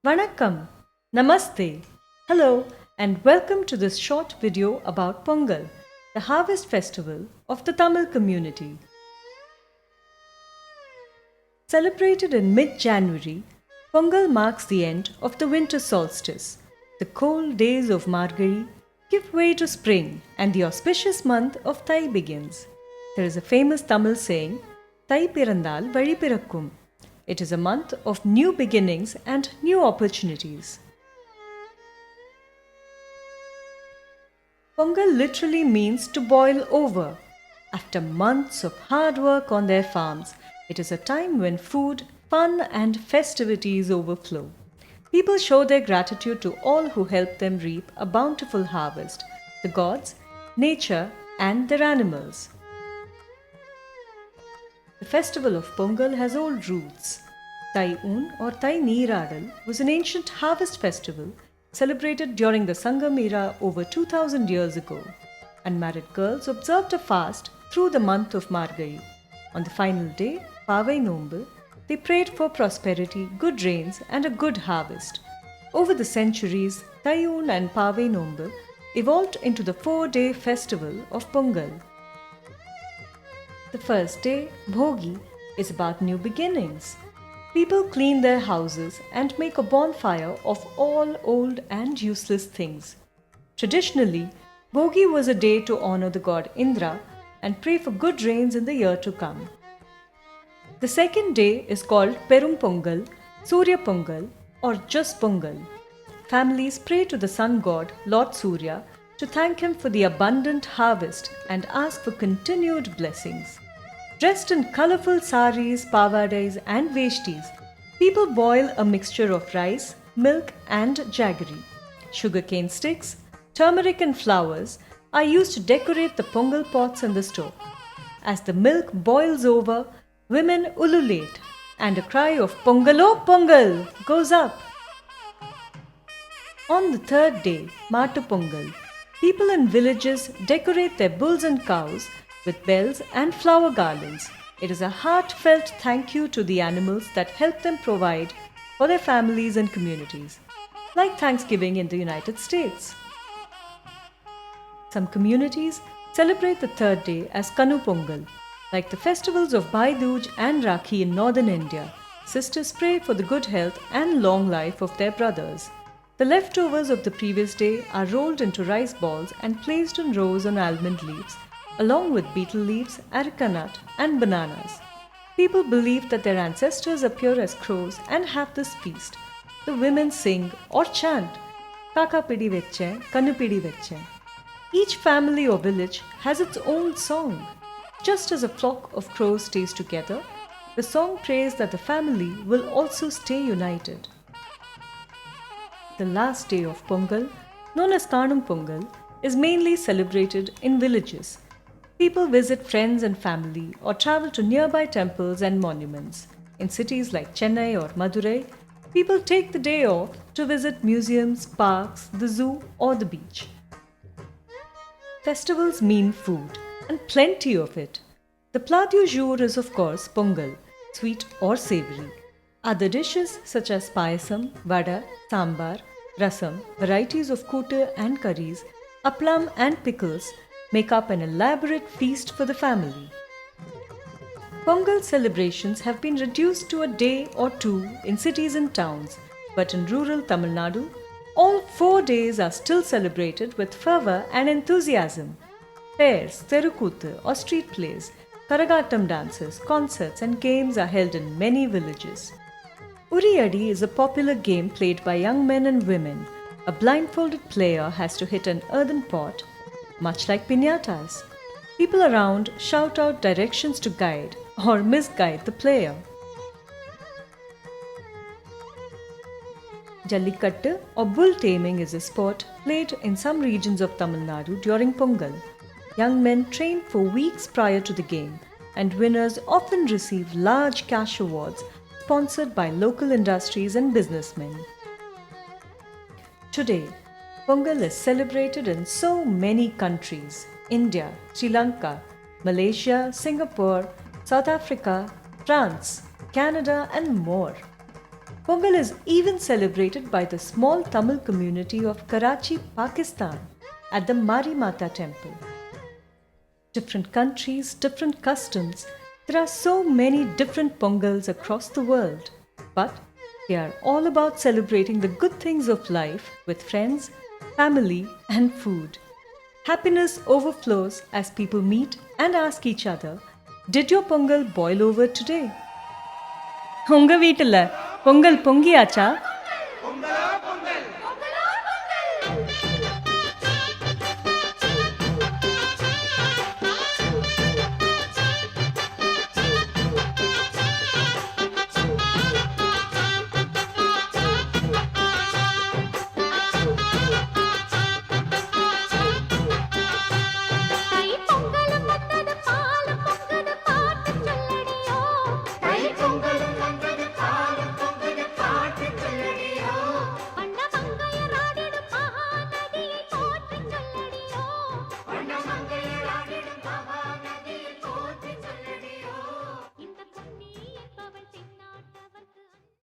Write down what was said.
Vanakkam, Namaste, hello, and welcome to this short video about Pongal, the harvest festival of the Tamil community. Celebrated in mid-January, Pongal marks the end of the winter solstice. The cold days of Margazhi give way to spring and the auspicious month of Thai begins. There is a famous Tamil saying, Thai pirandal vali pirakkum. It is a month of new beginnings and new opportunities. Pongal literally means to boil over. After months of hard work on their farms, it is a time when food, fun, and festivities overflow. People show their gratitude to all who help them reap a bountiful harvest, the gods, nature, and their animals. The festival of Pongal has old roots. Thai Un or Thai Neeradal was an ancient harvest festival celebrated during the Sangam era over 2000 years ago. Unmarried girls observed a fast through the month of Margazhi. On the final day, Pavai Nombu, they prayed for prosperity, good rains, and a good harvest. Over the centuries, Thai Un and Pavai Nombu evolved into the 4-day festival of Pongal. The first day, Bhogi, is about new beginnings. People clean their houses and make a bonfire of all old and useless things. Traditionally, Bhogi was a day to honor the god Indra and pray for good rains in the year to come. The second day is called Perum Pongal, Surya Pongal, or just Pongal. Families pray to the sun god, Lord Surya, to thank him for the abundant harvest and ask for continued blessings. Dressed in colorful saris, pavadais, and veshtis, people boil a mixture of rice, milk, and jaggery. Sugarcane sticks, turmeric, and flowers are used to decorate the pongal pots in the stove. As the milk boils over, women ululate, and a cry of Pongalo Pongal goes up. On the third day, Matu Pongal, people in villages decorate their bulls and cows with bells and flower garlands. It is a heartfelt thank you to the animals that help them provide for their families and communities, like Thanksgiving in the United States. Some communities celebrate the third day as Kanu Pongal. Like the festivals of Bhai Dooj and Rakhi in northern India, sisters pray for the good health and long life of their brothers. The leftovers of the previous day are rolled into rice balls and placed in rows on almond leaves, along with betel leaves, areca nut, and bananas. People believe that their ancestors appear as crows and have this feast. The women sing or chant, Kaka Pidi Veche, Kanu Pidi Veche. Each family or village has its own song. Just as a flock of crows stays together, the song prays that the family will also stay united. The last day of Pongal, known as Kanum Pongal, is mainly celebrated in villages. People visit friends and family or travel to nearby temples and monuments. In cities like Chennai or Madurai, people take the day off to visit museums, parks, the zoo, or the beach. Festivals mean food, and plenty of it. The plat du jour is of course Pongal, sweet or savoury. Other dishes such as payasam, vada, sambar, rasam, varieties of kootu and curries, aplam and pickles make up an elaborate feast for the family. Pongal celebrations have been reduced to a day or two in cities and towns, but in rural Tamil Nadu, all 4 days are still celebrated with fervour and enthusiasm. Fairs, Terukuthu or street plays, Karagattam dances, concerts and games are held in many villages. Uriyadi is a popular game played by young men and women. A blindfolded player has to hit an earthen pot, much like piñatas. People around shout out directions to guide or misguide the player. Jallikattu or bull taming is a sport played in some regions of Tamil Nadu during Pongal. Young men train for weeks prior to the game, and winners often receive large cash awards sponsored by local industries and businessmen. Today, Pongal is celebrated in so many countries: India, Sri Lanka, Malaysia, Singapore, South Africa, France, Canada, and more. Pongal is even celebrated by the small Tamil community of Karachi, Pakistan at the Mari Mata temple. Different countries, different customs. There are so many different Pongals across the world, but they are all about celebrating the good things of life with friends, family, and food. Happiness overflows as people meet and ask each other, "Did your Pongal boil over today?" உங்க வீட்டுல பொங்கல் பொங்கியாச்சா?